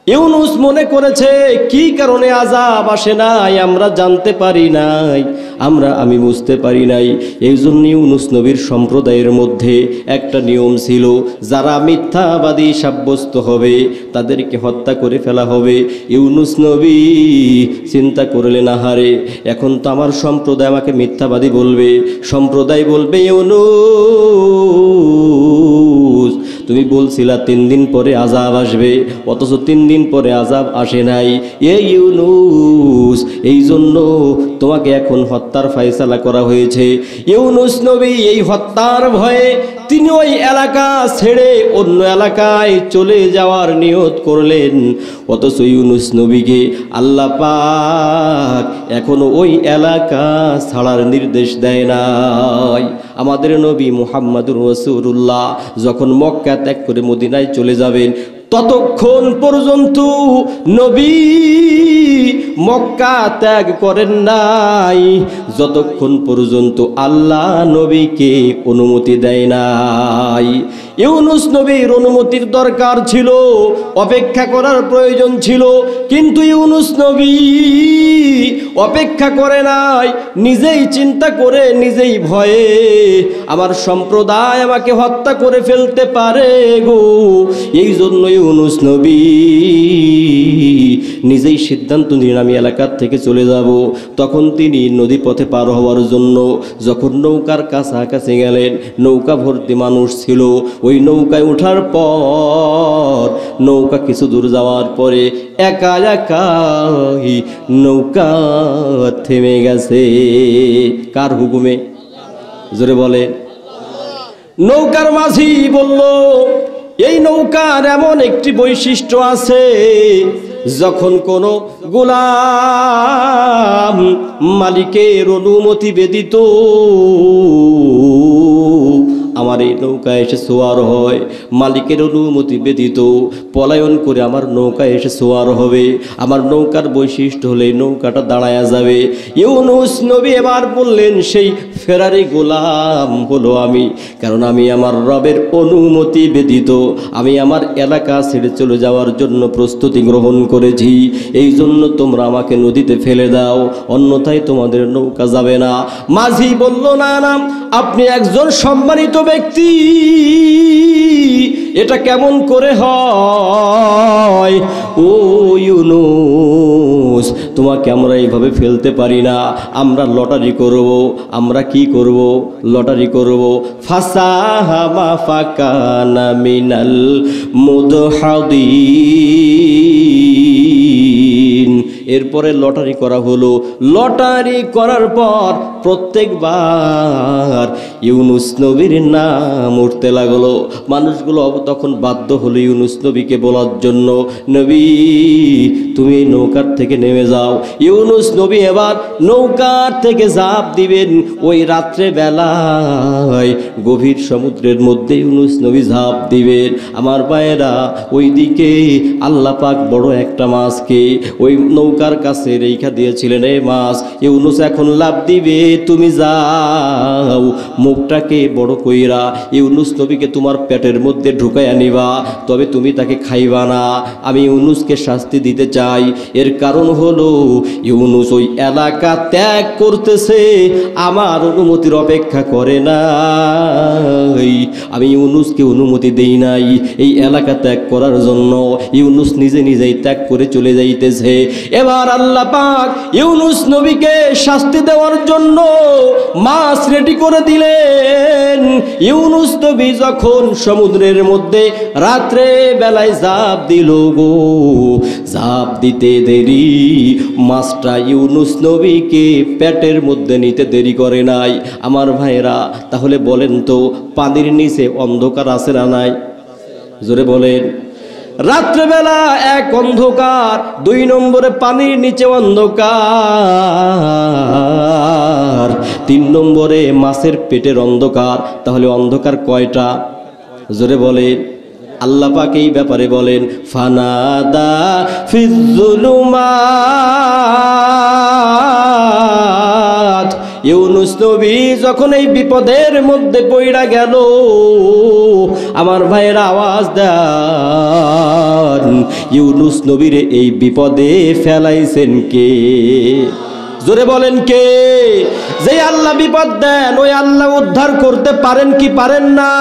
ইউনুস মনে করেছে কি কারণে আযাব আসে নাই আমরা জানতে পারি নাই, আমি বুঝতে পারি নাই। এই জন্য ইউনুস নবীর সম্প্রদায়ের মধ্যে একটা নিয়ম ছিল, যারা মিথ্যাবাদী সাব্যস্ত হবে তাদেরকে হত্যা করে ফেলা হবে। ইউনুস নবী চিন্তা করলেন, আহারে এখন তো আমার সম্প্রদায় আমাকে মিথ্যাবাদী বলবে, সম্প্রদায় বলবে ইউনুস তুমি বলছিলা 3 দিন পরে আযাব আসবে, অথচ 3 দিন পরে আযাব আসে নাই। এই ইউনুস, এই জন্য তোমাকে এখন হত্যার ফয়সালা করা হয়েছে। ইউনুস নবী এই হত্যার ভয়ে তিনি ওই এলাকা ছেড়ে অন্য এলাকায় চলে যাওয়ার নিয়ত করলেন, অথচ ইউনুস নবীকে আল্লাহ পাক এখনো ওই এলাকা ছাড়ার নির্দেশ দেয় নাই। আমাদের নবী মুহাম্মদুর রাসূলুল্লাহ যখন মক্কা ত্যাগ করে মদিনায় চলে যাবেন, ততক্ষণ পর্যন্ত নবী মক্কা ত্যাগ করেন নাই যতক্ষণ পর্যন্ত আল্লাহ নবীকে অনুমতি দেয় নাই। ইউনুস নবীর অনুমতির দরকার ছিল, অপেক্ষা করার প্রয়োজন ছিল, কিন্তু ইউনুস নবী অপেক্ষা করে নাই। নিজেই চিন্তা করে, নিজেই ভয়ে আমার সম্প্রদায় আমাকে হত্যা করে ফেলতে পারে গো, এই জন্য ইউনুস নবী নিজেই সিদ্ধান্ত নিলেন আমি এলাকার থেকে চলে যাব। তখন তিনি নদী পথে পার হওয়ার জন্য যখন নৌকার কাছাকাছি গেলেন, নৌকা ভর্তি মানুষ ছিল। ওই নৌকায় ওঠার পর নৌকা কিছু দূর যাওয়ার পরে একা একাই নৌকা থেমে গেছে। কার হুকুমে? জোরে বলে। নৌকার মাঝি বলল, এই নৌকার এমন একটি বৈশিষ্ট্য আছে, যখন কোনো গোলাম মালিকের অনুমতি ব্যতীত আমার এই নৌকায় এসে সোয়ার হয়, মালিকের অনুমতি ব্যতীত পলায়ন করে আমার নৌকায় এসে সোয়ার হবে। আমার নৌকার বৈশিষ্ট্য হলে নৌকাটা দাঁড়ায়া যাবে। ইউনুস নবী এবার বললেন, সেই ফেরারি গোলাম হলো আমি, কারণ আমি আমার রবের অনুমতি ব্যতীত আমি আমার এলাকা ছেড়ে চলে যাওয়ার জন্য প্রস্তুতি গ্রহণ করেছি। এই জন্য তোমরা আমাকে নদীতে ফেলে দাও, অন্যথায় তোমাদের নৌকা যাবে না। মাঝি বলল, না না, আপনি একজন সম্মানিত ব্যক্তি, এটা কেমন করে হয়? ও ইউনুস, তোমাকে আমরা এইভাবে ফেলতে পারি না, আমরা লটারি করব। আমরা কি করব? লটারি করব। ফাসাহামা ফাকানা মিনাল মুদহাদিন। এরপরে লটারি করা হলো। লটারি করার পর প্রত্যেকবার ইউনুস নবীর নাম উঠতে লাগলো। মানুষগুলো তখন বাধ্য হলো ইউনুস নবীকে বলার জন্য, নবী তুমি এই নৌকার থেকে নেমে যাও। ইউনুস নবী এবার নৌকার থেকে ঝাঁপ দিবেন। ওই রাত্রে বেলায় গভীর সমুদ্রের মধ্যে ইউনুস নবী ঝাঁপ দিবেন। আমার ভাইয়েরা, ওইদিকে আল্লাহ পাক বড় একটা মাছকে ওই নৌকার কাছে রেখা দিয়েছিলেন। এই মাছ ইউনুস এখন লাভ দিবে, তুমি যাও মুখটাকে বড় কইরা ইউনুস নবীকে তোমার পেটের মধ্যে ঢুকাইয়া নিবা, তবে তুমি তাকে খাইবা না। আমি ইউনুসকে শাস্তি দিতে চাই। এর কারণ হলো ইউনুস ওই এলাকা ত্যাগ করতেছে, আমার অনুমতির অপেক্ষা করে নাই। আমি ইউনুসকে অনুমতি দেই নাই এই এলাকা ত্যাগ করার জন্য। ইউনুস নিজে নিজেই ত্যাগ করে চলে যাইতেছে। এবার আল্লাহ পাক ইউনুস নবীকে শাস্তি দেওয়ার জন্য মাছ রেডি করে দিলেন। ইউনুস নবী যখন সমুদ্রের মধ্যে রাত্রে বেলায় ঝাঁপ দিল গো, ঝাঁপ দিতে দেরি, মাছটা ইউনুস নবীকে পেটের মধ্যে নিতে দেরি করে নাই। আমার ভাইরা, তাহলে বলেন তো পানির নিচে অন্ধকার আছে না নাই? জোরে বলেন। রাত্রেবেলা এক অন্ধকার, 2 নম্বরে পানির নিচে অন্ধকার, 3 নম্বরে মাছের পেটের অন্ধকার। তাহলে অন্ধকার কয়টা? জোরে বলেন। আল্লাহ পাক এই ব্যাপারে বলেন, ফানাদা ফিজ-যুলুমাত ইউনুস নবী যখন এই বিপদের মধ্যে পড়া গেল, আমার ভাইয়েরা আওয়াজ দেন, ইউনুস নবীর এই বিপদে ফেলাইছেন কে? জোরে বলেন কে? যে আল্লাহ বিপদ দেন ওই আল্লাহ উদ্ধার করতে পারেন কি পারেন না?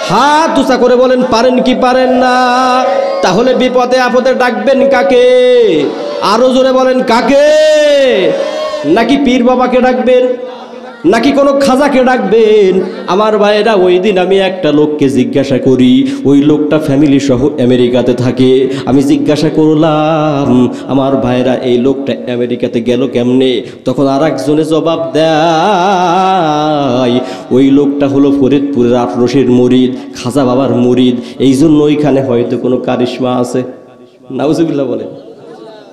হাত উঁচা করে বলেন পারেন কি পারেন না? তাহলে বিপদে আপদে ডাকবেন কাকে? আরো জোরে বলেন কাকে? নাকি পীর বাবাকে ডাকবেন, নাকি কোনো খাজাকে ডাকবেন? আমার ভাইয়েরা, ওই দিন আমি একটা লোককে জিজ্ঞাসা করি, ওই লোকটা ফ্যামিলি সহ আমেরিকাতে থাকে। আমি জিজ্ঞাসা করলাম, আমার ভাইয়েরা এই লোকটা আমেরিকাতে গেল কেমনে? তখন আর একজনে জবাব দেয়, ওই লোকটা হলো ফরিদপুরের আটরশির মুরিদ, খাজা বাবার মুরিদ, এই জন্য ওইখানে হয়তো কোনো কারিশমা আছে। নাউজুবিল্লাহ বলে,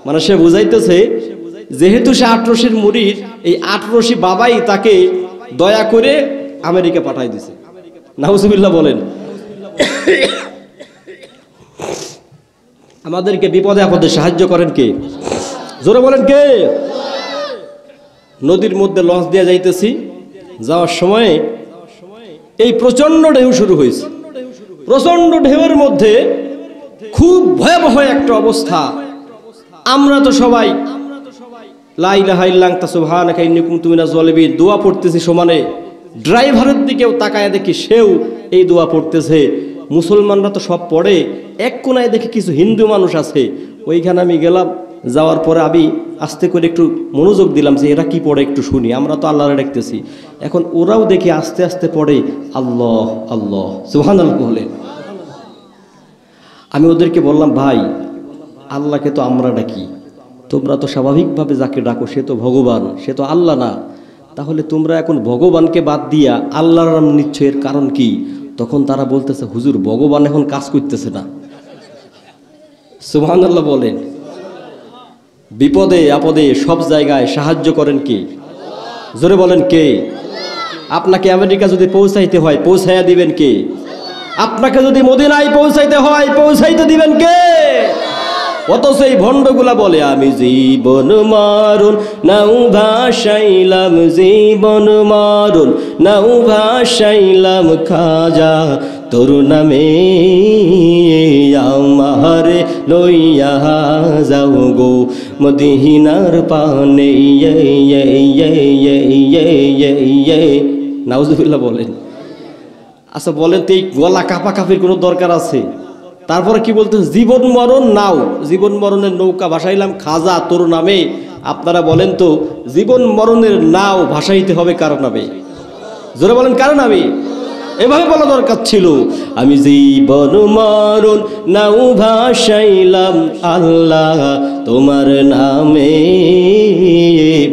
মানে সে বুঝাইতেছে যেহেতু সে আটরশির মুরিদ, এই আটরশি বাবাই তাকে দয়া করে আমেরিকা পাঠাই দিছে। নাউজুবিল্লাহ বলেন। আমাদেরকে বিপদে আপদে সাহায্য করেন কে? জোরে বলেন কে? নদীর মধ্যে লঞ্চ দিয়ে যাইতেছি, যাওয়ার সময় এই প্রচন্ড ঢেউ শুরু হয়েছে। প্রচন্ড ঢেউয়ের মধ্যে খুব ভয়াবহ একটা অবস্থা। আমরা তো সবাই লা ইলাহা ইল্লা আনতা সুবহানাকা ইন্নী কুনতু মিনাজ জালিমিন দোয়া পড়তেছি সমানে। ড্রাইভারের দিকেও তাকায় দেখি সেও এই দোয়া পড়তেছে। মুসলমানরা তো সব পড়ে, এক কোনায় দেখি কিছু হিন্দু মানুষ আছে। ওইখানে আমি গেলাম, যাওয়ার পরে আমি আস্তে করে একটু মনোযোগ দিলাম যে এরা কি পড়ে একটু শুনি। আমরা তো আল্লাহরে ডাকতেছি, এখন ওরাও দেখি আস্তে আস্তে পড়ে আল্লাহ আল্লাহ সুবহানাল্লাহ বলে। আমি ওদেরকে বললাম, ভাই আল্লাহকে তো আমরা ডাকি, তোমরা তো স্বাভাবিকভাবে যাকে ডাকো সে তো ভগবান, সে তো আল্লাহ না, তাহলে তোমরা এখন ভগবানকে বাদ দিয়া আল্লাহর নাম নিচ্ছ, এর কারণ কি? তখন তারা বলতেছে, হুজুর ভগবান এখন কাজ করতেছে না। সুবহানাল্লাহ বলেন। বিপদে আপদে সব জায়গায় সাহায্য করেন কে? জোরে বলেন কে? আপনাকে আমেরিকা যদি পৌঁছাইতে হয় পৌঁছাইয়া দিবেন কে? আপনাকে যদি মদিনায় পৌঁছাইতে হয় পৌঁছাইতে দিবেন কে? অথচ এই ভণ্ডগুলা বলে, আমি জীবন মারুন নাও ভাসাইলাম, জীবন মারুন নাও ভাসাইলাম খাজা, তোর নামে আমারে লইয়া যাও গো মদিনার পানে। নাউজুবিল্লাহ বলেন। আচ্ছা বলেন তো, এই গলা কাপা কাপির কোনো দরকার আছে? তারপরে কি বলতে, জীবন মরণ নাও, জীবন মরণের নৌকা ভাসাইলাম খাজা তোর নামে। আপনারা বলেন তো, জীবন মরণের নাও ভাসাইতে হবে কার নামে? জোরে বলেন কার নামে? এভাবে বলা দরকার ছিল, আমি জীবন মরণ নাও ভাসাইলাম আল্লাহ তোমার নামে।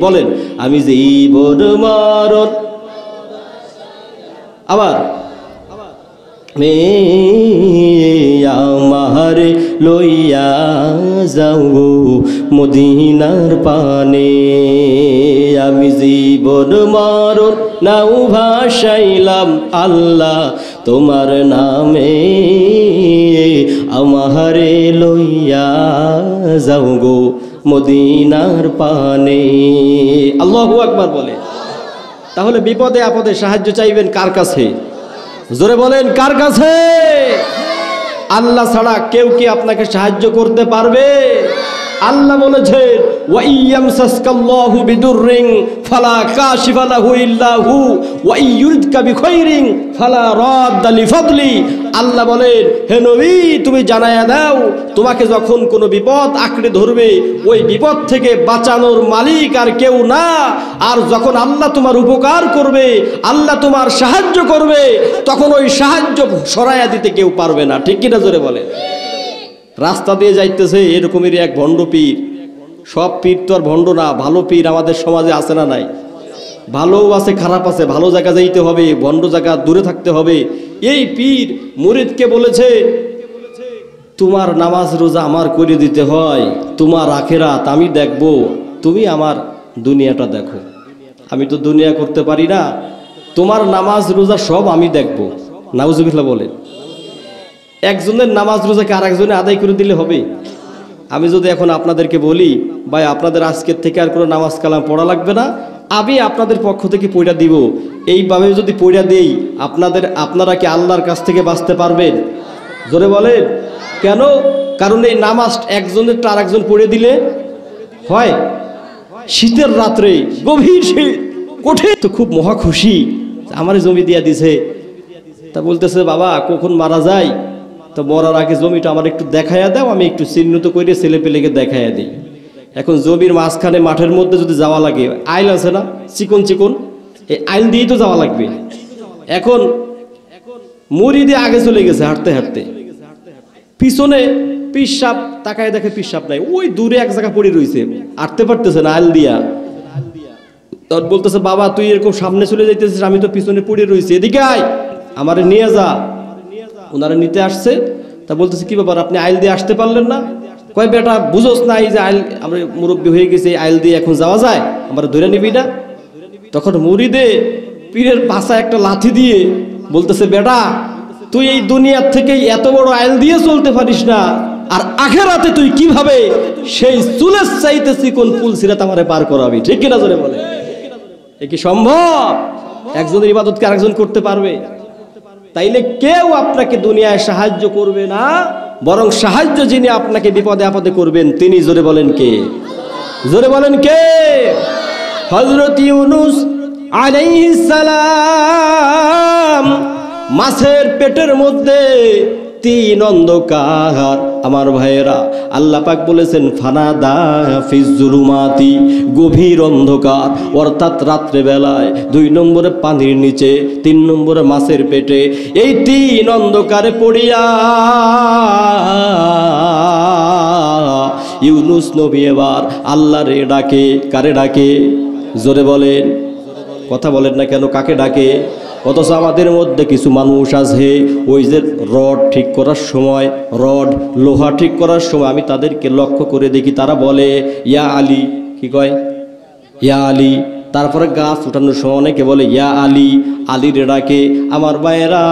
বলেন, আমি জীবন মরণ, আবার আমারে লইয়া যাও মদিনার পানে। আমি জীবন মরণ নাও ভাসাইলাম আল্লাহ তোমার নামে, আমারে লইয়া যাও গো মদিনার পানে। আল্লাহু আকবার বলে। তাহলে বিপদে আপদে সাহায্য চাইবেন কার কাছে? জোরে বলেন কার কাছে? আল্লাহ ছাড়া কেউ কি আপনাকে সাহায্য করতে পারবে? আল্লাহ বলেছেন, ওয়া ইয়ামসাসকাল্লাহু বিদুররিন ফালা কাশিফা লাহু ইল্লা হু ওয়া ইয়ুরিদকা বিখাইরিন ফালা রাদ্দা লিফাদলি। আল্লাহ বলেন, হে নবী তুমি জানায়া দাও, তোমাকে যখন কোনো বিপদ আঁকড়ে ধরবে ওই বিপদ থেকে বাঁচানোর মালিক আর কেউ না। আর যখন আল্লাহ তোমার উপকার করবে, আল্লাহ তোমার সাহায্য করবে, তখন ওই সাহায্য সরাইয়া দিতে কেউ পারবে না। ঠিক কিনা জোরে বলে? রাস্তা দিয়ে যাইতেছে এরকমেরই এক ভণ্ড পীর। সব পীর তো আর ভণ্ড না, ভালো পীর আমাদের সমাজে আছে না নাই? ভালোও আছে খারাপ আছে। ভালো জায়গা যাইতে হবে, ভণ্ড জায়গা দূরে থাকতে হবে। এই পীর মুরিদকে বলেছে, তোমার নামাজ রোজা আমার করে দিতে হয়, তোমার আখেরাত আমি দেখবো, তুমি আমার দুনিয়াটা দেখো। আমি তো দুনিয়া করতে পারি না, তোমার নামাজ রোজা সব আমি দেখবো। নাউজুবিল্লাহ বলেন। একজনের নামাজ রোজাকে আর একজনে আদায় করে দিলে হবে? আমি যদি এখন আপনাদেরকে বলি, ভাই আপনাদের আজকের থেকে আর কোনো নামাজ কালাম পড়া লাগবে না, আমি আপনাদের পক্ষ থেকে পয়সা দিব, এইভাবে যদি পয়সা দেই আপনারা কি আল্লাহর কাছ থেকে বাঁচতে পারবেন? জোরে বলেন। কেন? কারণ এই নামাজ একজনের আর একজন পড়ে দিলে হয়। শীতের রাত্রে, গভীর শীত, কঠিন, তো খুব মহা খুশি, আমার জমি দিয়া দিছে। তা বলতেছে বাবা কখন মারা যায়, তো মরার আগে জমিটা আমার একটু দেখাইয়া দাও, আমি একটু চিহ্নিত করে ছেলে পেলেকে দেখাইয়া দিই। এখন জমির মাঝখানে মাঠের মধ্যে যদি যাওয়া লাগে, আইল আছে না চিকন চিকন, এই আইল দিয়েই তো যাওয়া লাগবে। এখন মুরিদে আগে চলে গেছে হাঁটতে হাঁটতে, পিছনে পিসাব তাকায় দেখে পিসাব নাই, ওই দূরে এক জায়গা পড়ে রয়েছে, হাঁটতে পারতেছে না আইল দিয়া। তখন বলতেছে বাবা তুই এরকম সামনে চলে যাইতেছিস, আমি তো পিছনে পড়ে রয়েছি, এদিকে আয় আমারে নিয়ে যা। ওনারা নিতে আসছে, তা বলতেছে কি ব্যাপার আপনি আইল দিয়ে আসতে পারলেন না? কয় বেটা বুঝোস না এই যে আইল, আমরা মুরব্বী হয়ে গেছি, আইল দিয়ে এখন যাওয়া যায়, আমরা ধরে নিবি না? তখন মুরিদে পীরের পাশা একটা লাথি দিয়ে বলতেছে বেটা তুই এই দুনিয়ার থেকে এত বড় আইল দিয়ে চলতে পারিস না, আর আখেরাতে তুই কিভাবে সেই চুলের চাইতে চিকন পুল সিরাত আমারে পার করাবি, ঠিক কিনা জোরে বলে? এ কি সম্ভব? একজনের ইবাদত কি আরেকজন করতে পারবে? তাইলে কেউ আপনাকে দুনিয়ায় সাহায্য করবে না, বরং সাহায্য যিনি আপনাকে বিপদে আপদে করবেন তিনি, জোরে বলেন কে? জোরে বলেন কে? হযরত ইউনূস আলাইহিস সালাম মাছের পেটের মধ্যে 3 অন্ধকার। আমার ভাইয়েরা আল্লাহ পাক বলেছেন ফানাদা ফিজ জুলুমাতি, গভীর অন্ধকার, অর্থাৎ রাত্রে বেলায়, 2 নম্বরে পানির নিচে, 3 নম্বরে মাছের পেটে। এই 3 অন্ধকারে পড়িয়া ইউনূস নবী এবার আল্লাহরে ডাকে। কারে ডাকে? জোরে বলেন, কথা বলেন না কেন, কাকে ডাকে? অথচ আমাদের মধ্যে কিছু মানুষ আছে, ওই যে রড ঠিক করার সময়, রড লোহা ঠিক করার সময় আমি তাদেরকে লক্ষ্য করে দেখি, তারা বলে ইয়া আলী, কি কয়? ইয়া আলী। তারপরে গাছ উঠানোর সময় অনেকে বলে ইয়া আলী, আলীর ডাকে। আমার ভাইয়েরা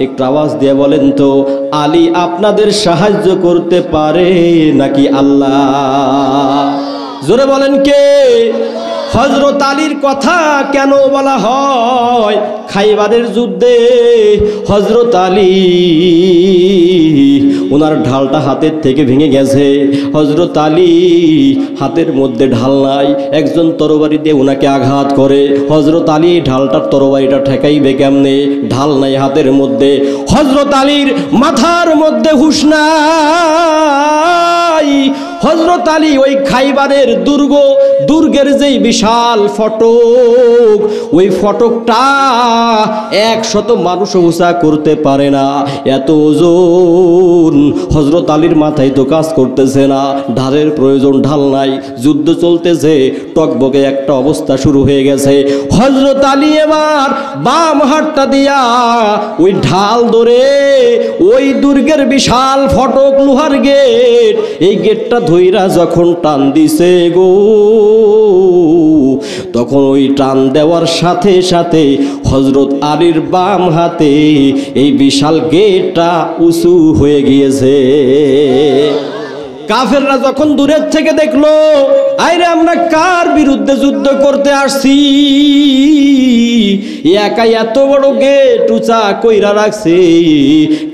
একটু আওয়াজ দিয়ে বলেন তো, আলী আপনাদের সাহায্য করতে পারে নাকি আল্লাহ? জোরে বলেন কে? হযরত আলীর কথা কেন বলা হয়? খাইবারের যুদ্ধে হযরত আলী ওনার ঢালটা হাতের থেকে ভেঙে গেছে। হযরত আলী হাতের মধ্যে ঢাল নাই, একজন তরবারি দিয়ে ওনাকে আঘাত করে। হযরত আলী ঢালটার তরবারিটা ঠেকাইবে কেমনে? ঢাল নাই হাতের মধ্যে। হযরত আলীর মাথার মধ্যে হুঁশ নাই। হযরত আলী ওই খাইবারের দুর্গের যেই বিশাল ফটক, ওই ফটকটা 100 মানুষ উঁচা করতে পারে না, এত ওজন হযরত আলীর মাথায় তো কাজ করতেছে না। ঢালের প্রয়োজন, ঢাল নাই, যুদ্ধ চলতেছে, টকবকে একটা অবস্থা শুরু হয়ে গেছে। হযরত আলী এবার বাম হাতটা দিয়া ওই ঢাল ধরে ওই দুর্গের বিশাল ফটক, লোহার গেট, এই গেটটা ধইরা যখন টান দিছে গো, তখন ওই টান দেওয়ার সাথে সাথে হযরত আলীর বাম হাতে এই বিশাল গেটটা উঁচু হয়ে গিয়েছে। কাফেররা যখন দূরের থেকে দেখলো, আইরে আমরা কার বিরুদ্ধে যুদ্ধ করতে আসছি, একাই এত বড় গেট উঁচা কইরা রাখছে,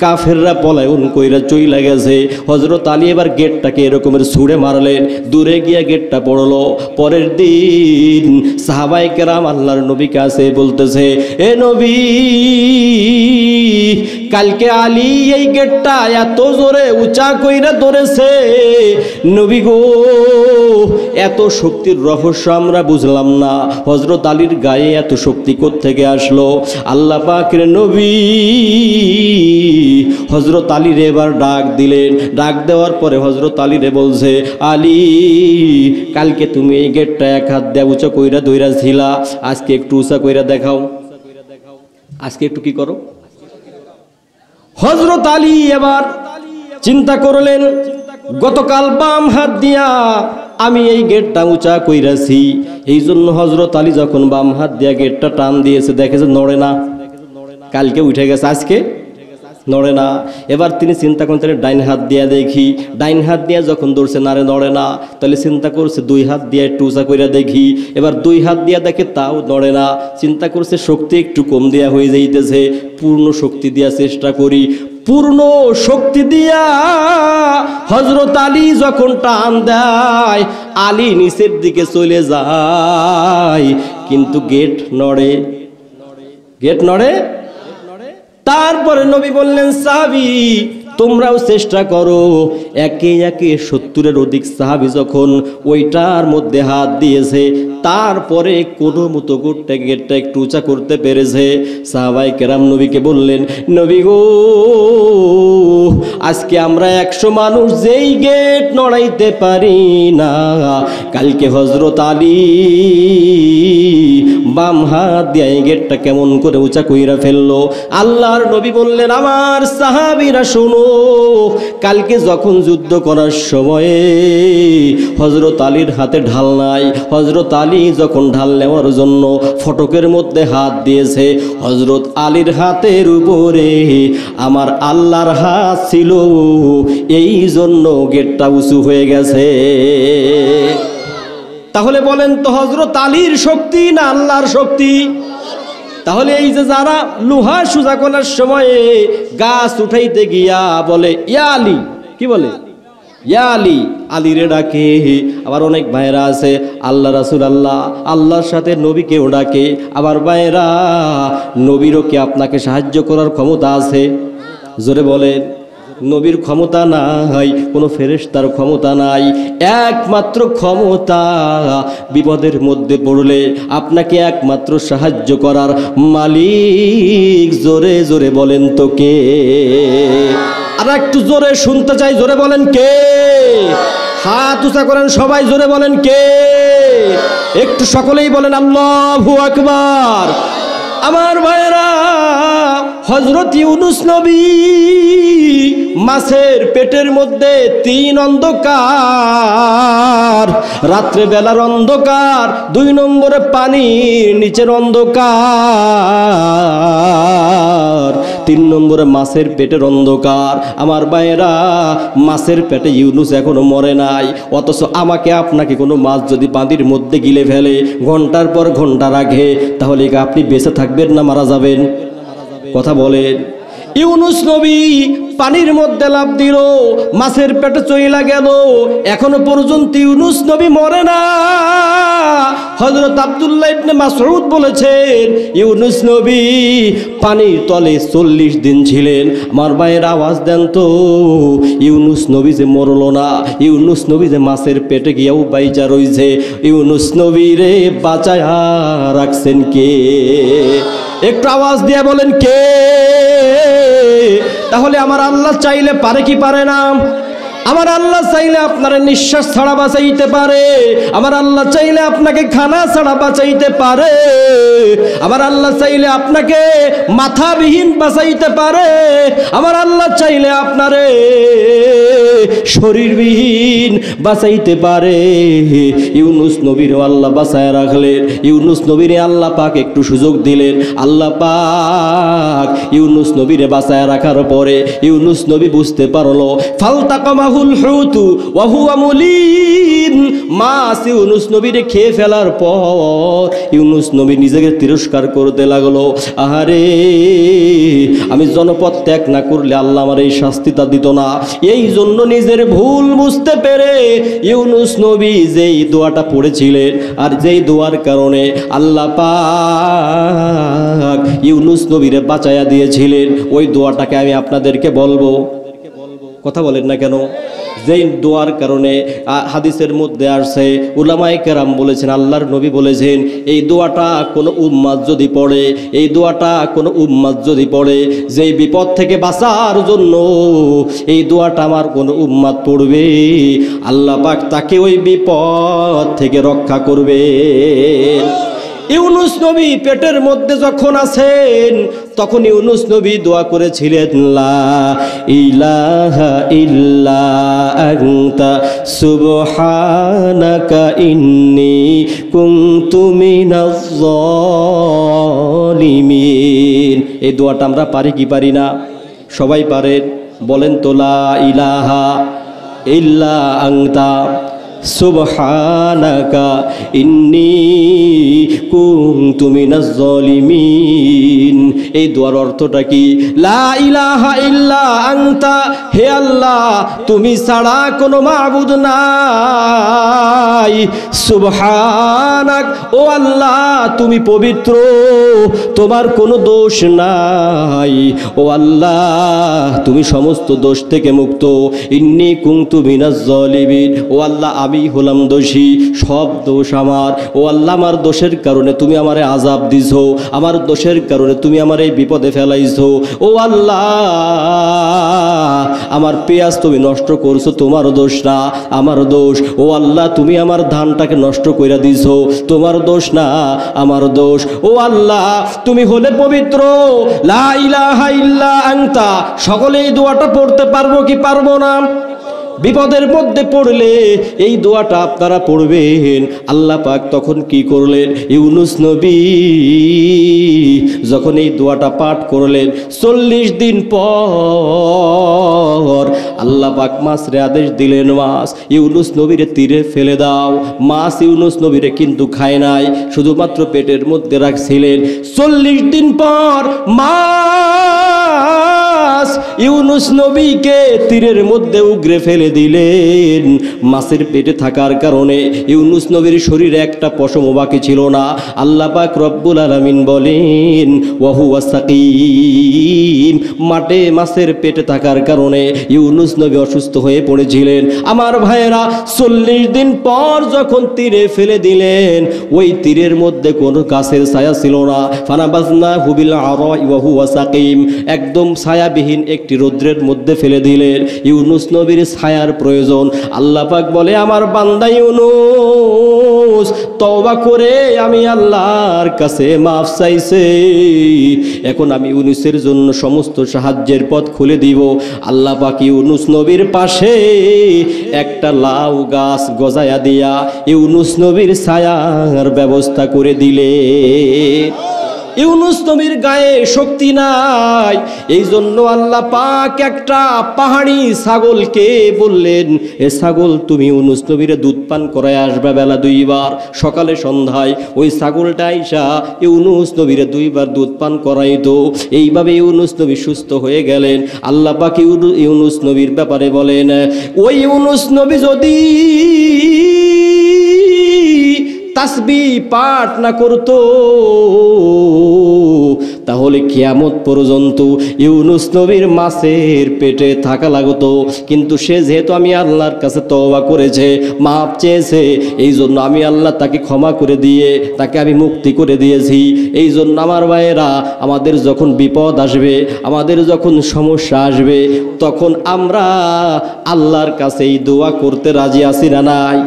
কাফেররা পলায়ন কইরা চইলা গেছে। হযরত আলী এবার গেটটাকে এরকমের ছুঁড়ে মারলেন, দূরে গিয়া গেটটা পড়লো। পরের দিন সাহাবায়ে কেরাম আল্লাহর নবীর কাছে বলতেছে, এ নবী, কালকে আলী এই গেটটা এত জোরে উঁচা কইরা ধরেছে, নবী গো এত শক্তির রহস্য আমরা বুঝলাম না, হযরত আলীর গায়ে এত শক্তি কোত্থেকে আসলো? আল্লাহ পাকের নবী হযরত আলীর এবার ডাক দিলেন। ডাক দেওয়ার পরে হযরত আলীরে বলছে, আলী কালকে তুমি এই গেটটা 1 হাত দিয়ে উঁচা কইরা ধইরা ছিলা, আজকে একটু উঁচা কইরা দেখাও, আজকে একটু কি করো? হযরত আলী এবার চিন্তা করলেন, গতকাল বাম হাত দিয়া আমি এই গেটটা উঁচা কইরাছি, এই জন্য হযরত আলী যখন বাম হাত দিয়া গেটটা টান দিয়েছে, দেখে যে নড়ে না, কালকে উঠে গেছে, আজকে নড়ে না। এবার তিনি চিন্তা করেন তাহলে ডাইন হাত দিয়ে দেখি, ডাইন হাত দিয়ে যখন ধরছে নারে নড়ে না, তাহলে চিন্তা করছে দুই হাত দিয়ে একটু উঁচা করে দেখি, এবার দুই হাত দিয়ে দেখে তাও নড়ে না, চিন্তা করছে শক্তি একটু কম দেয়া হয়ে যাইতেছে, পূর্ণ শক্তি দিয়া চেষ্টা করি। পূর্ণ শক্তি দিয়া হযরত আলী যখন টান দেয়, আলী নিচের দিকে চলে যায়, কিন্তু গেট নড়ে, গেট নড়ে। তারপরে নবী বললেন, সাহাবী তোমরাও চেষ্টা করো। একে একে 70-এর অধিক সাহাবী যখন ওইটার মধ্যে হাত দিয়েছে, তারপরে কোনো মতো গেটটা একটু উঁচা করতে পেরেছে। সাহাবায়ে কেরাম নবীকে বললেন, নবী গো, আজকে আমরা 100 মানুষ যেই গেট নড়াইতে পারি না, কালকে হযরত আলী বাম হাত দিয়ে এই গেটটা কেমন করে উঁচা কইরা ফেললো। আল্লাহর নবী বললেন, আমার সাহাবীরা শোনো, কালকে যখন যুদ্ধ করার সময়ে হযরত আলীর হাতে ঢাল নাই, হযরত আলী যখন ঢাল নেওয়ার জন্য ফটকের মধ্যে হাত দিয়েছে, হযরত আলীর হাতের উপরে আমার আল্লাহর হাত ছিল, এই জন্য গেটটা উঁচু হয়ে গেছে। তাহলে বলেন তো, হযরত আলীর শক্তি না আল্লাহর শক্তি? তাহলে এই যে যারা লোহা সোজা করার সময়ে গাছ উঠাইতে গিয়া বলে ইয়া আলী, কি বলে? ইয়া আলী, আলীরে ডাকে। আবার অনেক ভাইরা আছে আল্লাহ রাসূল আল্লাহ, আল্লাহর সাথে নবীকেও ডাকে। আবার ভাইরা, নবীরও কি আপনাকে সাহায্য করার ক্ষমতা আছে? জোরে বলেন। নবীর ক্ষমতা নাই, কোনো ফেরেশতার ক্ষমতা নাই, একমাত্র ক্ষমতা বিপদের মধ্যে পড়লে আপনাকে একমাত্র সাহায্য করার মালিক। জোরে জোরে বলেন তো কে? আর একটু জোরে শুনতে চাই, জোরে বলেন কে? হাত উঁচা করেন সবাই, জোরে বলেন কে? একটু সকলেই বলেন আল্লাহু আকবার। আমার ভাইরা, হযরত ইউনূস নবী মাছের পেটের মধ্যে 3 অন্ধকার, রাত্রে বেলার অন্ধকার, 2 নম্বরে পানির নিচের অন্ধকার, 3 নম্বরে মাছের পেটের অন্ধকার। আমার ভাইরা, মাছের পেটে ইউনূস এখনো মরে নাই, অথচ আমাকে আপনাকে কোনো মাছ যদি পানির মধ্যে গিলে ফেলে ঘন্টার পর ঘন্টা রাখে, তাহলে আপনি বেঁচে থাকবেন না মারা যাবেন? কথা বলেন। ইউনূস নবী পানির মধ্যে লাফ দিল, মাছের পেটে চইলা গেল, এখনো পর্যন্ত ইউনূস নবী মরে না। হযরত আব্দুল্লাহ ইবনে মাসউদ বলেছেন, ইউনূস নবী পানির তলে 40 দিন ছিলেন। আমার ভাইয়ের আওয়াজ দেন তো, ইউনূস নবী যে মরল না, ইউনূস নবী যে মাছের পেটে গিয়েও বাইচা রইছে, ইউনূস নবীরে বাঁচায়া রাখছেন কে? একটু আওয়াজ দিয়ে বলেন কে? তাহলে আমার আল্লাহ চাইলে পারে কি পারে না? আমার আল্লাহ চাইলে আপনার নিঃশ্বাস ছাড়া বাঁচাইতে পারে, আমার আল্লাহ চাইলে আপনাকে খানা ছাড়া বাঁচাইতে পারে, আমার আল্লাহ চাইলে আপনাকে মাথাবিহীন বাঁচাইতে পারে, আমার আল্লাহ চাইলে আপনারে শরীরবিহীন বাঁচাইতে পারে। ইউনূস নবীর আল্লাহ বাঁচায় রাখলেন, ইউনূস নবীরে আল্লাহ পাক একটু সুযোগ দিলেন। আল্লাহ পাক ইউনূস নবীরে বাঁচায় রাখার পরে ইউনূস নবী বুঝতে পারলো, ফালতাকামাহুল হুতু ওয়া হুয়া মুলিম, মাছ ইউনূস নবীরে খেয়ে ফেলার পর ইউনূস নবী নিজেকে তিরস্কার করতে লাগলো, আহারে আমি জনপদ ত্যাগ না করলে আল্লাহ আমার এই শাস্তিটা দিত না। এই জন্য নিজের ভুল বুঝতে পেরে ইউনূস নবী যেই দোয়াটা পড়েছিলেন, আর যেই দোয়ার কারণে আল্লাহ পাক ইউনূস নবীরে বাঁচায়া দিয়েছিলেন, ওই দোয়াটাকে আমি আপনাদেরকে বলবো। কথা বলেন না কেন? যেই দোয়ার কারণে হাদিসের মধ্যে আসছে, উলামায়ে কেরাম বলেছেন, আল্লাহর নবী বলেছেন, এই দোয়াটা কোনো উম্মাত যদি পড়ে, এই দোয়াটা কোনো উম্মাত যদি পড়ে, যেই বিপদ থেকে বাঁচার জন্য এই দোয়াটা আমার কোনো উম্মাত পড়বে, আল্লাহ পাক তাকে ওই বিপদ থেকে রক্ষা করবে। ইউনূস নবী পেটের মধ্যে যখন আছেন, তখন ইউনূস নবী দোয়া করেছিলেন, লা ইলাহা ইল্লা আনতা সুবহানাকা ইন্নী কুনতু মিনাজ জালিমিন। এই দোয়াটা আমরা পারি কি পারি না? সবাই পারেন? বলেন তো, লা ইলাহা ইল্লা আনতা সুবহানাকা ইন্নী কুনতু মিনাজ জালিমিন। এই দোয়ার অর্থটা কি? লা ইলাহা ইল্লা আনতা, হে আল্লাহ তুমি ছাড়া কোনো মাবুদ নাই। সুবহানাক, ও আল্লাহ তুমি পবিত্র, তোমার কোনো দোষ নাই। ও আল্লাহ তুমি সমস্ত দোষ থেকে মুক্ত। ইন্নী কুনতু মিনাজ জালিমিন, ও আল্লাহ আমি হলাম দোষী, সব দোষ আমার। ও আল্লাহ আমার দোষের কারণে তুমি আমারে আযাব দিছো, আমার দোষের কারণে তুমি আমার এই বিপদে ফেলাইছো। ও আল্লাহ আমার পেঁয়াজ তুমি নষ্ট করছো, তোমার দোষ না, আমার দোষ। ও আল্লাহ তুমি আমার ধানটাকে নষ্ট কইরা দিছো, তোমার দোষ না, আমার দোষ। ও আল্লাহ তুমি হলে পবিত্র, লা ইলাহা ইল্লা আনতা। সকলে এই দোয়াটা পড়তে পারবো কি পারবো না? বিপদের মধ্যে পড়লে এই দোয়াটা আপনারা পড়বেন। আল্লাহ পাক তখন কি করলেন? ইউনুস নবী যখন এই দোয়াটা পাঠ করলেন, 40 দিন পর আল্লাহ পাক মাছরে আদেশ দিলেন, মাছ ইউনুস নবীরে তীরে ফেলে দাও। মাছ ইউনুস নবীরে কিন্তু খায় নাই, শুধুমাত্র পেটের মধ্যে রাখছিলেন। 40 দিন পর মাছ ইউনুস নবীকে তীরের মধ্যে উগরে ফেলে দিলেন। মাছের পেটে থাকার কারণে ইউনুস নবীর শরীরে একটা পশমও বাকি ছিল না। আল্লাহ পাক রব্বুল আলামিন বলেন, ওয়া হুয়া সাকিম, মাঠে মাছের পেটে থাকার কারণে ইউনুস নবী অসুস্থ হয়ে পড়েছিলেন। আমার ভাইয়েরা 40 দিন পর যখন তীরে ফেলে দিলেন, ওই তীরের মধ্যে কোনো গাছের ছায়া ছিল না। ফানাবাজনাহু বিল আরাই ওয়া হুয়া সাকিম, একদম ছায়াবিহীন একটি রৌদ্রের মধ্যে ফেলে দিলেন। ইউনুস নবীর ছায়ার প্রয়োজন। আল্লাহ পাক বলে, আমার বান্দা ইউনুস তওবা করে আমি আল্লাহর কাছে মাফ চাইছে, এখন আমি ইউনুসের জন্য সমস্ত সাহায্যের পথ খুলে দিব। আল্লাহ পাক ইউনুস নবীর পাশে একটা লাউ গাছ গজায়া দিয়া ইউনুস নবীর ছায়ার ব্যবস্থা করে দিলে। ইউনুস নবীর গায়ে শক্তি নাই, এই জন্য আল্লাহ পাক একটা পাহাড়ি ছাগলকে বললেন, এ ছাগল তুমি ইউনুস নবীরে দুধ পান করায় আসবে বেলা 2 বার, সকালে সন্ধ্যায়। ওই ছাগলটা আইসা ইউনুস নবীরে 2 বার দুধ পান করাইতো। এইভাবে ইউনুস নবী সুস্থ হয়ে গেলেন। আল্লাহ পাক ইউনুস নবীর ব্যাপারে বলেন, ওই ইউনুস নবী যদি তাসবিহ পাঠ না করতো তাহলে কিয়ামত পর্যন্ত ইউনুস নবীর মাছের পেটে থাকা লাগতো। কিন্তু সে যেহেতু আমি আল্লাহর কাছে তওবা করেছে, মাপ চেয়েছে, এই জন্য আমি আল্লাহ তাকে ক্ষমা করে দিয়ে তাকে আমি মুক্তি করে দিয়েছি। এই জন্য আমার ভাইয়েরা, আমাদের যখন বিপদ আসবে, আমাদের যখন সমস্যা আসবে, তখন আমরা আল্লাহর কাছে এই দোয়া করতে রাজি আছি না নাই?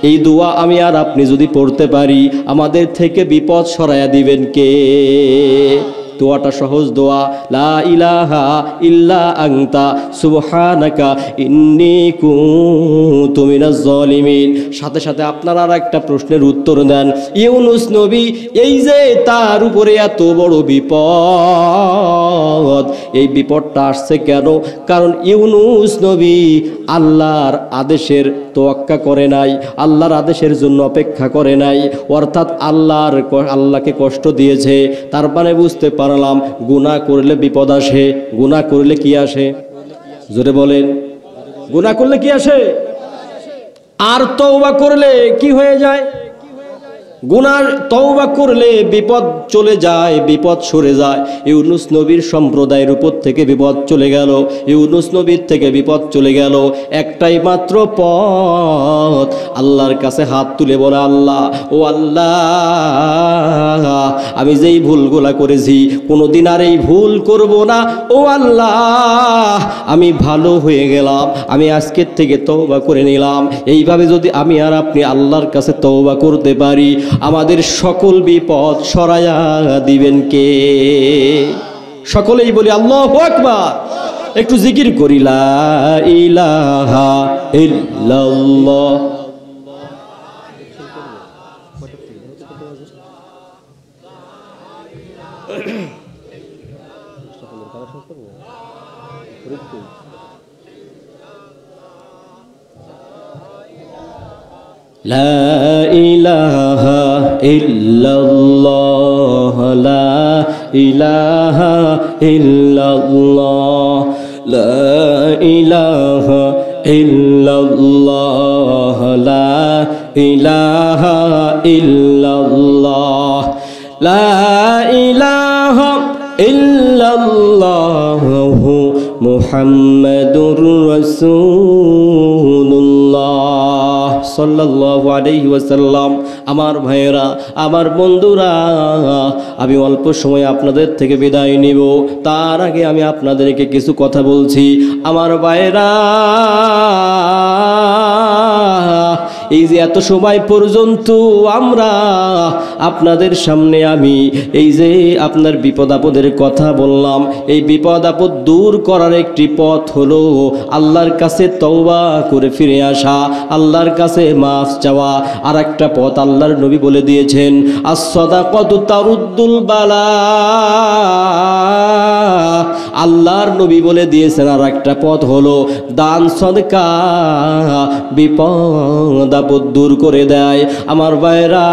এই দোয়া আমি আর আপনি যদি পড়তে পারি, আমাদের থেকে বিপদ সরাইয়া দিবেন কে? দোয়াটা সহজ দোয়া, লা ইলাহা ইল্লা আনতা সুবহানাকা ইন্নী কুনতু মিনাজ জালিমিন। সাথে সাথে আপনারা আর একটা প্রশ্নের উত্তর দেন, ইউনুস নবী এই যে তার উপরে এত বড় বিপদ, এই বিপদটা আসছে কেন? কারণ ইউনুস নবী আল্লাহর আদেশের তোয়াক্কা করে নাই, আল্লাহর আদেশের জন্য অপেক্ষা করে নাই, অর্থাৎ আল্লাহকে কষ্ট দিয়েছে। তার মানে বুঝতে পারলাম, গুনাহ করলে বিপদ আসে। গুনাহ করলে কি আসে? জোরে বলেন, গুনাহ করলে কি আসে? আর তওবা করলে কি হয়ে যায়? গুনার তওবা করলে বিপদ চলে যায়, বিপদ সরে যায়। ইউনুস নবীর সম্প্রদায়ের উপর থেকে বিপদ চলে গেল, ইউনুস নবীর থেকে বিপদ চলে গেল। একটাই মাত্র পথ, আল্লাহর কাছে হাত তুলে বলে, আল্লাহ, ও আল্লাহ, আমি যেই ভুলগুলা করেছি কোনোদিন আর এই ভুল করব না। ও আল্লাহ, আমি ভালো হয়ে গেলাম, আমি আজকের থেকে তওবা করে নিলাম। এইভাবে যদি আমি আর আপনি আল্লাহর কাছে তওবা করতে পারি, আমাদের সকল বিপদ সরাইয়া দিবেন কে? সকলেই বলি আল্লাহু আকবার। একটু জিকির করি, লা ইলাহা ইল্লাল্লাহ। লা ইলাহা ইল্লাল্লাহ লা ইলাহা ইল্লাল্লাহ লা ইলাহা ইল্লাল্লাহ লা ইলাহা ইল্লাল্লাহ লা ইলাহা ইল্লাল্লাহু মুহাম্মাদুর রাসূলুল্লাহ সাল্লাল্লাহু আলাইহি ওয়াসাল্লাম। আমার ভাইয়েরা, আমার বন্ধুরা, আমি অল্প সময় আপনাদের থেকে বিদায় নিব। তার আগে আমি আপনাদেরকে কিছু কথা বলছি। আমার ভাইয়েরা, এই যে এত সময় পর্যন্ত আমরা আপনাদের সামনে আমি এই যে আপনার বিপদ আপদের কথা বললাম, এই বিপদ আপদ দূর করার একটি পথ হলো আল্লাহর কাছে তওবা করে ফিরে আসা, আল্লাহর কাছে মাফ চাওয়া। আর একটা পথ আল্লাহর নবী বলে দিয়েছেন, আস-সাদাকাতু তারুদ্দুল বালা। আল্লাহর নবী বলে দিয়েছেন আর একটা পথ হলো দান সদকা, বিপদ আপদ দূর করে দেয়। আমার ভাইরা,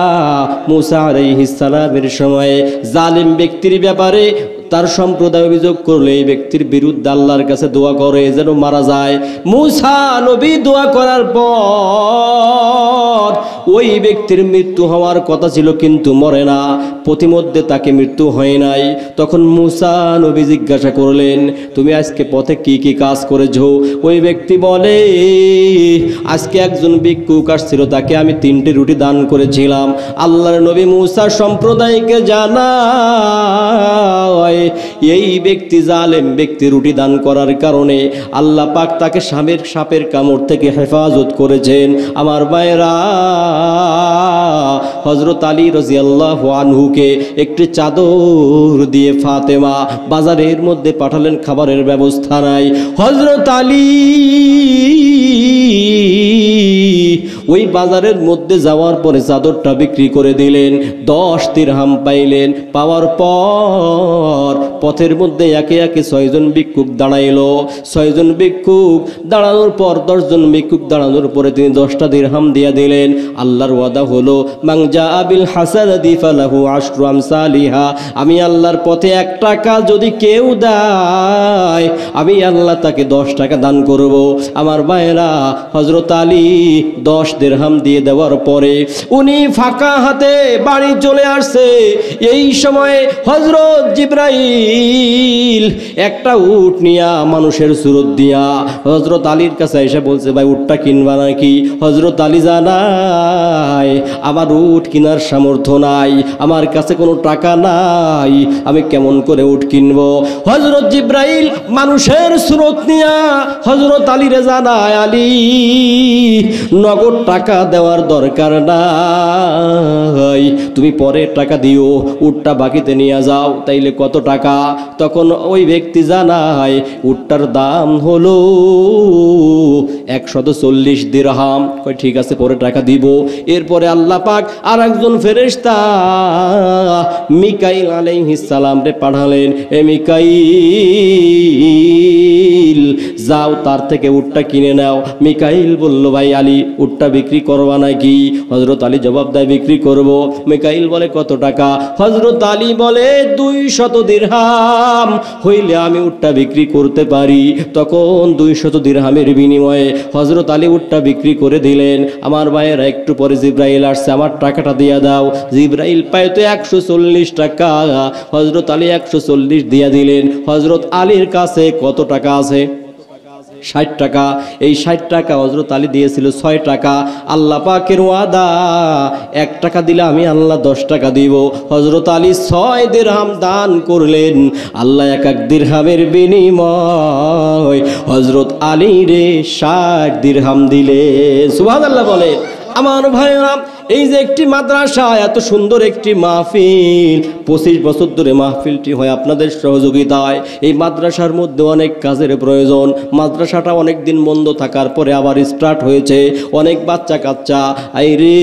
মুসা আলাইহিস সালামের সময়ে জালিম ব্যক্তির ব্যাপারে তার সম্প্রদায় অভিযোগ করলে এই ব্যক্তির বিরুদ্ধে আল্লাহর কাছে দোয়া করে যেন মারা যায়। মুসা নবী দোয়া করার পর ওই ব্যক্তির মৃত্যু হওয়ার কথা ছিল, কিন্তু মরে না, প্রতিমধ্যে তাকে মৃত্যু হয় নাই। তখন মুসা নবী জিজ্ঞাসা করলেন, তুমি আজকে পথে কি কি কাজ করেছো? ওই ব্যক্তি বলে, আজকে একজন ভিক্ষুক আসছিল, তাকে আমি 3টি রুটি দান করেছিলাম। আল্লাহর নবী মুসা সম্প্রদায়কে জানায়, এই ব্যক্তি জালেম ব্যক্তি রুটি দান করার কারণে আল্লাহ পাক তাকে সাপের কামড় থেকে হেফাজত করেছেন। আমার ভাইরা, হযরত আলী রাদিয়াল্লাহু আনহুকে একটি চাদর দিয়ে ফাতেমা বাজারের মধ্যে পাঠালেন, খাবারের ব্যবস্থা নাই। হযরত আলী ওই বাজারের মধ্যে যাওয়ার পরে চাদরটা বিক্রি করে দিলেন, 10 দিরহাম পাইলেন। পাওয়ার পর পথের মধ্যে একে একে 6 জন ভিক্ষুক দাঁড়াইলো। 6 জন ভিক্ষুক দাঁড়ানোর পর 10 জন ভিক্ষুক দাঁড়ানোর পরে তিনি 10টা দিরহাম দিয়ে দিলেন। আল্লাহর ওয়াদা হলো, মান জাআ বিল হাসানাতি ফালাহু আশরু আমসালিহা। আমি আল্লাহর পথে 1 টাকা যদি কেউ দেয়, আমি আল্লাহ তাকে 10 টাকা দান করব। আমার ভাইরা, হযরত আলী 10 দিরহাম দিয়ে দেওয়ার পরে উনি ফাঁকা হাতে বাড়ি চলে আসছে। এই সময় হযরত জিবরাইল একটা উট নিয়া মানুষের সুরত দিয়া হযরত আলীর কাছে এসে বলছে, ভাই উটটা কিনবা নাকি? হযরত আলী জানায়, আমার উট কেনার সামর্থ্য নাই, আমার কাছে কোনো টাকা নাই, আমি কেমন করে উট কিনবো? হযরত জিবরাইল মানুষের সুরত নিয়া হযরত আলীরে জানায়, আলী নগদ টাকা দেওয়ার দরকার নাই, তুমি পরে টাকা দিও, উটটা বাকিতে নিয়ে যাও। তাইলে কত টাকা? তখন ওই ব্যক্তি জানায়, উটটার দাম হলো 140 দিরহাম। কয় ঠিক আছে, পরে টাকা দিব। এরপরে আল্লাহ পাক আর একজন ফেরেশতা মিকাইল আলাইহিস সালাম রে পাঠালেন, এ মিকাইল যাও তার থেকে উটটা কিনে নাও। মিকাইল বলল, ভাই আলী উটটা বিক্রি করবা নাকি? হযরত আলী জবাব দেয়, বিক্রি করব। মিকাইল বলে, কত টাকা? হযরত আলী বলে, 200 দিরহাম হইলে আমি উটটা বিক্রি করতে পারি। তখন 200 দিরহামের বিনিময়ে হযরত আলী উটটা বিক্রি করে দিলেন। আমার ভাইয়েরা, একটু পরে জিবরাইল আসছে, আমার টাকাটা দিয়া দাও। জিবরাইল পায় তো 140 টাকা। হযরত আলী 140 দিয়া দিলেন। হযরত আলীর কাছে কত টাকা আছে? 60 টাকা। এই 60 টাকা হযরত আলী দিয়েছিল 6 টাকা। আল্লাহ পাকের ওয়াদা, 1 টাকা দিলে আমি আল্লাহ 10 টাকা দিব। হযরত আলী 6 দিরহাম দান করলেন। আল্লাহ 1 দিরহামের বিনিময় হযরত আলী রে 60 দিরহাম দিলেন। সুবহানাল্লাহ বলেন। আমার ভাইরা, এই যে একটি মাদ্রাসা, এত সুন্দর একটি মাহফিল, 25 বছর ধরে মাহফিলটি হয় আপনাদের সহযোগিতায়। এই মাদ্রাসার মধ্যে অনেক কাজের প্রয়োজন। মাদ্রাসাটা অনেক দিন বন্ধ থাকার পরে আবার স্টার্ট হয়েছে। অনেক বাচ্চা কাচ্চা এই রে,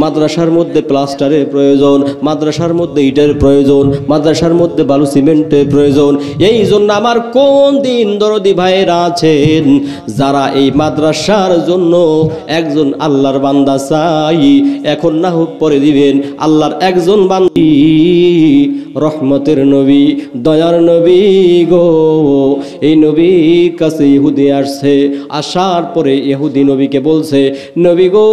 মাদ্রাসার মধ্যে প্লাস্টারের প্রয়োজন, মাদ্রাসার মধ্যে ইটের প্রয়োজন, মাদ্রাসার মধ্যে বালু সিমেন্টের প্রয়োজন। এই জন্য আমার কোন দিন দরদি ভাইয়েরা আছেন যারা এই মাদ্রাসার জন্য একজন আল্লাহর বান্দা চাই, এখন না হোক পরে দিবেন। আল্লাহর একজন বান্দি, রহমতের নবী, দয়ার নবী গো, এই নবীর কাছে ইহুদি আসছে। আসার পরে ইহুদি নবীকে বলছে, নবী গো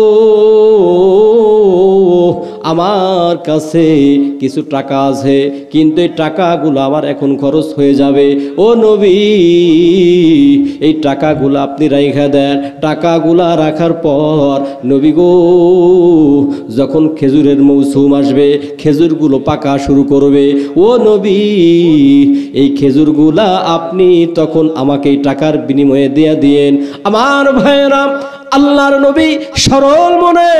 আমার কাছে কিছু টাকা আছে, কিন্তু এই টাকাগুলো আমার এখন খরচ হয়ে যাবে। ও নবী, এই টাকাগুলো আপনি রাইখা দেন। টাকাগুলা রাখার পর নবী গো যখন খেজুরের মৌসুম আসবে, খেজুরগুলো পাকা শুরু করবে, ও নবী এই খেজুরগুলা আপনি তখন আমাকে এই টাকার বিনিময়ে দিয়ে দিয়েন। আমার ভাইয়েরা, আল্লাহর নবী সরল মনে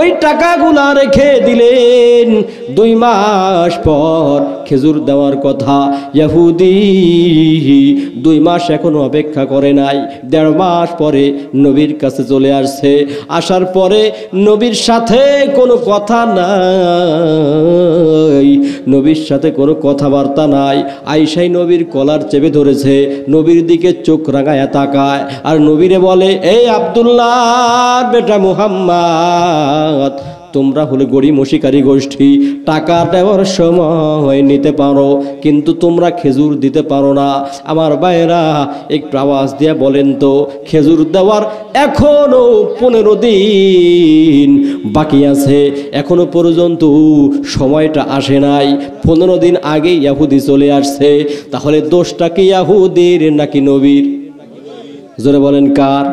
ওই টাকাগুলা রেখে দিলেন। 2 মাস পর খেজুর দেওয়ার কথা। ইহুদি 2 মাস এখনো অপেক্ষা করে নাই, 1.5 মাস পরে নবীর কাছে চলে আসছে। আসার পরে নবীর সাথে কোনো কথা নাই, নবীর সাথে কোনো কথাবার্তা নাই। আয়েশাই নবীর কলার চেপে ধরেছে, নবীর দিকে চোখ রাঙায় তাকায়, আর নবীরে বলে, এই আব্দুল্লাহ বেটা মুহাম্মদ, তোমরা হলে গরিব শিকারী গোষ্ঠী, টাকা দেওয়ার সময় নিতে পারো, কিন্তু তোমরা খেজুর দিতে পারো না। আমার ভাইয়েরা একটু আওয়াজ দিয়ে বলেন তো, খেজুর দেওয়ার এখনো 15 দিন বাকি আছে, এখনো পর্যন্ত সময়টা আসে নাই। 15 দিন আগে ইহুদি চলে আসছে। তাহলে দোষটা কি ইহুদির নাকি নবীর? জোরে বলেন কার?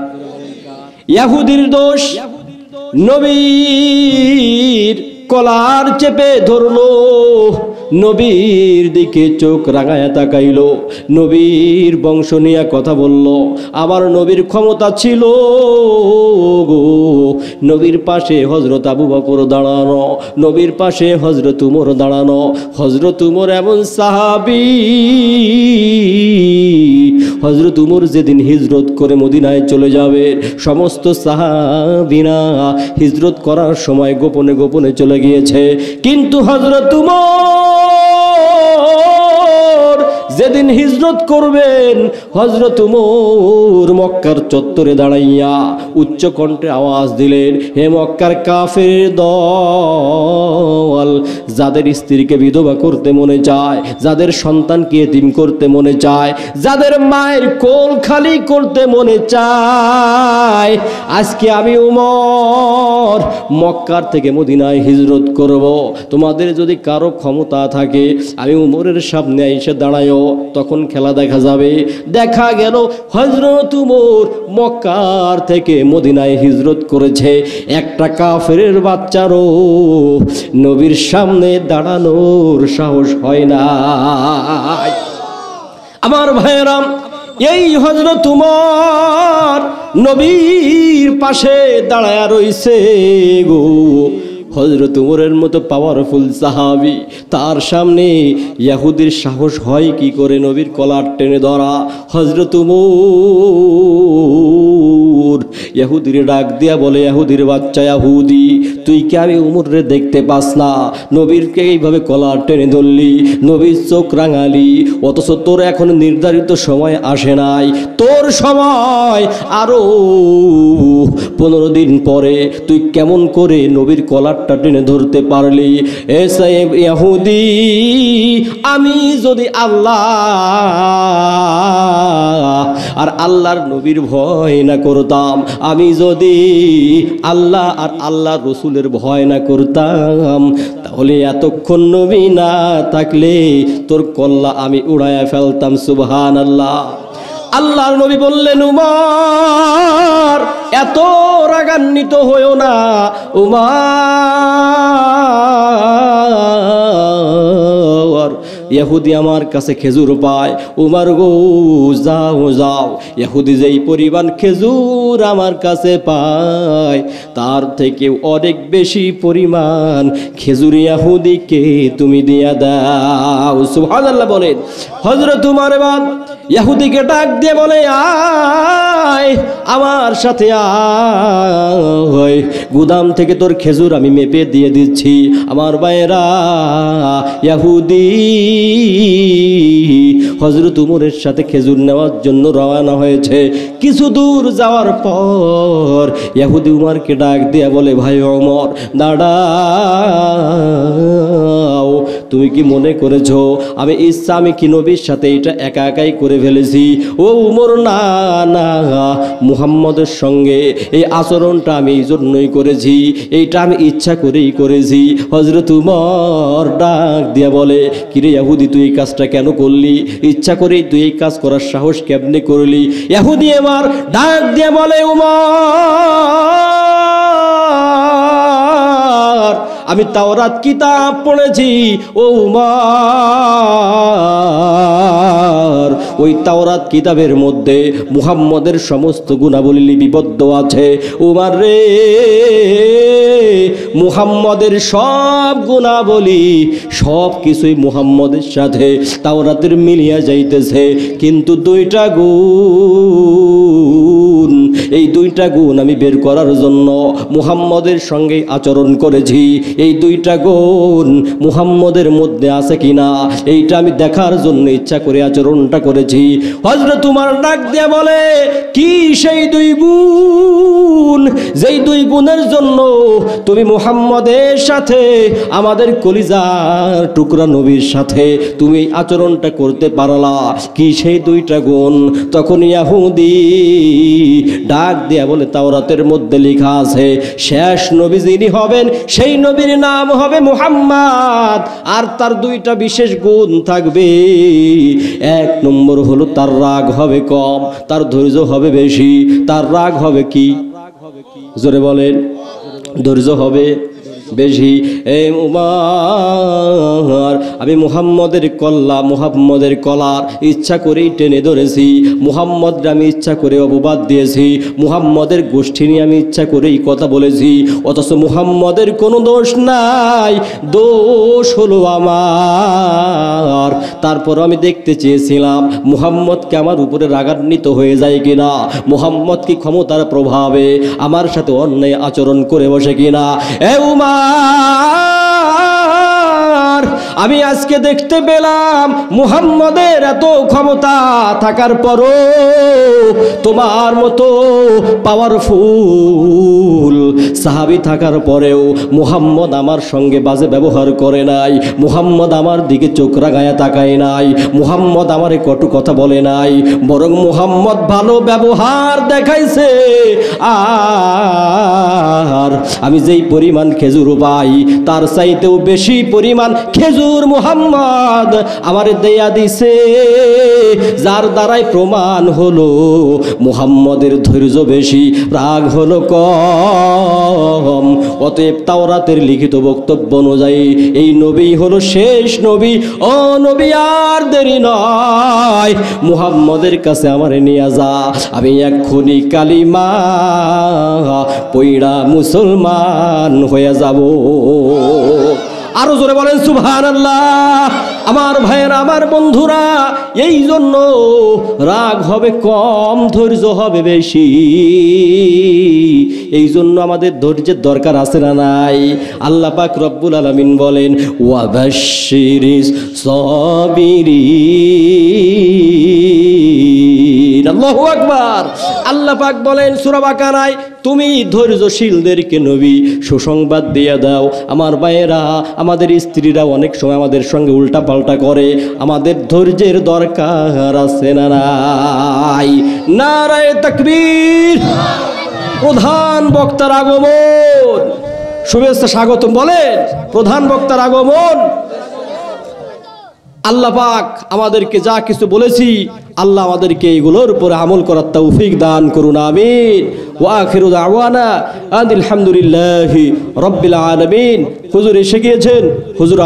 ইহুদির দোষ। নবীর কলার চেপে ধরলো, নবীর দিকে চোখ রাঙায়া তাকাইল, নবীর বংশ নিয়ে কথা বলল। আবার নবীর ক্ষমতা ছিল গো, নবীর পাশে হযরত আবু বকর দাঁড়ানো, নবীর পাশে হযরত উমর দাঁড়ানো। হযরত উমর এমন সাহাবী, হযরত উমর যেদিন হিজরত করে মদিনায় চলে যাবে, সমস্ত সাহাবীরা হিজরত করার সময় গোপনে গোপনে চলে গিয়েছে। কিন্তু হযরত উমর যেদিন হিজরত করবেন, হযরত উমর মক্কার চত্বরে দাঁড়াইয়া উচ্চ কণ্ঠে আওয়াজ দিলেন, হে মক্কার কাফের দল, যাদের স্ত্রীকে বিধবা করতে মনে চায়, যাদের সন্তানকে এতিম করতে মনে চায়, যাদের মায়ের কোল খালি করতে মনে চায়, আজকে আমি উমর মক্কার থেকে মদিনায় হিজরত করব। তোমাদের যদি কারো ক্ষমতা থাকে, আমি উমরের সামনে এসে দাঁড়ায়ও, তখন খেলা দেখা যাবে। দেখা গেল হযরত উমর মক্কার থেকে মদিনায় হিজরত করেছে। একটা কাফেরের বাচ্চারও নবীর সামনে দাঁড়ানোর সাহস হয় না। আমার ভাইয়েরা, এই হযরত উমর নবীর পাশে দাঁড়ায়া রইছে গো। হযরত উমরের মতো পাওয়ারফুল সাহাবী, তার সামনে ইহুদির সাহস হয় কি করে নবীর কলার টেনে ধরা? হযরত উমর ইহুদির ডাক দিয়া বলে, ইহুদির বাচ্চা ইহুদি, তুই কি আমি উমরে দেখতে পাস না? নবীরকে এইভাবে কলার টেনে ধরলি, নবীর চোখ রাঙালি, অথচ তোর এখন নির্ধারিত সময় আসে নাই। তোর সময় আরো 15 দিন পরে, তুই কেমন করে নবীর কলারটা টেনে ধরতে পারলি? এ সাহেব ইহুদি, আমি যদি আল্লাহ আর আল্লাহর নবীর ভয় না করতাম, আমি যদি আল্লাহ আর আল্লাহর রসুলের ভয় না করতাম, তাহলে এতক্ষণ নবী না থাকলে তোর কল্লা আমি উড়াইয়া ফেলতাম। সুবহানাল্লাহ। আল্লাহর নবী বললেন, উমর এত রাগান্বিত হইও না, উমর ইহুদি আমার কাছে খেজুর পায়। উমর গো যাও যাও, ইহুদি যেই পরিমাণ খেজুর আমার কাছে পায় তার থেকে অনেক বেশি পরিমাণ খেজুর ইহুদিকে তুমি দিয়া দাও। সুবহানাল্লাহ বলেন। হযরত উমর এবার ইহুদিকে ডাক দিয়ে বলে, আয় আমার সাথে আয়, গুদাম থেকে তোর খেজুর আমি মেপে দিয়ে দিচ্ছি। আমার ভাইয়েরা, ইহুদি হযরত উমরের সাথে খেজুর নেওয়ার জন্য রওনা হয়েছে। কিছু দূর যাওয়ার পর ইহুদি উমরকে ডাক দিয়ে বলে, ভাই ওমর দাঁড়াও, তুমি কি মনে করেছো আমি ইচ্ছা আমি কি নবীর সাথে এটা একা একাই করে ফেলেছি? ও উমর, না না, মুহাম্মদের সঙ্গে এই আচরণটা আমি এই জন্যই করেছি, এইটা আমি ইচ্ছা করেই করেছি। হযরত উমর ডাক দিয়া বলে, কিরে ইহুদি তুই এই কাজটা কেন করলি? ইচ্ছা করেই তুই এই কাজ করার সাহস কেমনে করলি? ইহুদি এবার ডাক দিয়া বলে, উমর আমি তাওরাত কিতাব পড়েছি। ও উমর, ওই তাওরাত কিতাবের মধ্যে মুহাম্মদের সমস্ত গুণাবলী লিপিবদ্ধ আছে। উমর রে, মুহাম্মদের সব গুণাবলী সব কিছুই মুহাম্মদের সাথে তাওরাতের মিলিয়া যাইতেছে, কিন্তু দুইটা গুণ, এই দুইটা গুণ আমি বের করার জন্য মুহাম্মদের সঙ্গে আচরণ করেছি। এই দুইটা গুণ মুহাম্মদের মধ্যে আছে কিনা এইটা আমি দেখার জন্য ইচ্ছা করে আচরণটা করেছি। হযরত উমর ডাক দিয়ে বলে, কি সেই দুই গুণ, যেই দুই গুণের জন্য তুমি মুহাম্মদের সাথে আমাদের কলিজার টুকরা নবীর সাথে তুমি এই আচরণটা করতে পারলা? কি সেই দুইটা গুণ? তখন ইহুদি ডাক দিয়া বলে, তাওরাতের মধ্যে লেখা আছে শেষ নবী যিনি হবেন সেই নবীর নাম হবে মুহাম্মদ, আর তার দুইটা বিশেষ গুণ থাকবে। এক নম্বর হলো তার রাগ হবে কম, তার ধৈর্য হবে বেশি। তার রাগ হবে কি? জোরে বলেন। ধৈর্য হবে বেশি। এই উমর, আমি মুহাম্মদের কল্লা, মুহাম্মদের কলার ইচ্ছা করেই টেনে ধরেছি। মুহাম্মদকে আমি ইচ্ছা করে অপবাদ দিয়েছি। মুহাম্মদের গোষ্ঠী নিয়ে আমি ইচ্ছা করেই কথা বলেছি, অথচ মুহাম্মদের কোনো দোষ নাই, দোষ হলো আমার। তারপর আমি দেখতে চেয়েছিলাম মুহাম্মদকে আমার উপরে রাগান্বিত হয়ে যায় কিনা, মুহাম্মদ কি ক্ষমতার প্রভাবে আমার সাথে অন্যায় আচরণ করে বসে কিনা। এ উমর, আমি আজকে দেখতে পেলাম মুহাম্মদের এত ক্ষমতা থাকার পরও তোমার মতো পাওয়ারফুল সাহাবী থাকার পরেও মুহাম্মদ আমার সঙ্গে বাজে ব্যবহার করে নাই, মুহাম্মদ আমার দিকে চোখ রাঙায়া তাকায় নাই, মুহাম্মদ আমারে কটু কথা বলে নাই, বরং মুহাম্মদ ভালো ব্যবহার দেখাইছে। আর আমি যেই পরিমাণ খেজুর পাই তার চাইতেও বেশি পরিমাণ খেজুর মুহাম্মদ আমারে দেয়া দিছে, যার দ্বারাই প্রমাণ হলো মুহাম্মদের ধৈর্য বেশি, রাগ হলো কম। অতএব তাওরাতের লিখিত বক্তব্য অনুযায়ী এই নবী হলো শেষ নবী। ও নবী, আর দেরি নয়, মুহাম্মদের কাছে আমারে নিয়ে যা, আমি এক্ষুনি কালিমা পইড়া মুসলমান হয়ে যাব। আরো জোরে বলেন সুবহানাল্লাহ। আমার ভাইয়েরা, আমার বন্ধুরা, এই জন্য রাগ হবে কম, ধৈর্য হবে বেশি। এই জন্য আমাদের ধৈর্যের দরকার আছে না নাই? আল্লাহ পাক রব্বুল আলামিন বলেন, ওয়াবাশশিরিস সাবিরিন। আল্লাহু আকবার। আল্লাহ পাক বলেন সূরা বাকারায়, তুমি ধৈর্যশীলদেরকে নবী সুসংবাদ দিয়ে দাও। আমার ভাইয়েরা, আমাদের স্ত্রীরা অনেক সময় আমাদের সঙ্গে উল্টা পাল্টা করে, আমাদের ধৈর্যের দরকার আছে না নাই? নারায়ে তাকবীর। প্রধান বক্তার আগমন, শুভেচ্ছা স্বাগতম বলেন। প্রধান বক্তার আগমন। আল্লাহ পাক আমাদেরকে যা কিছু বলেছি, আল্লাহ আমাদেরকে এগুলোর উপরে আমল করার তৌফিক দান করুন, আমিন। ওয়া আখিরু দাওয়ানা আলহামদুলিল্লাহি রাব্বিল আলামিন। হুজুর এসে গিয়েছেন। হুজুর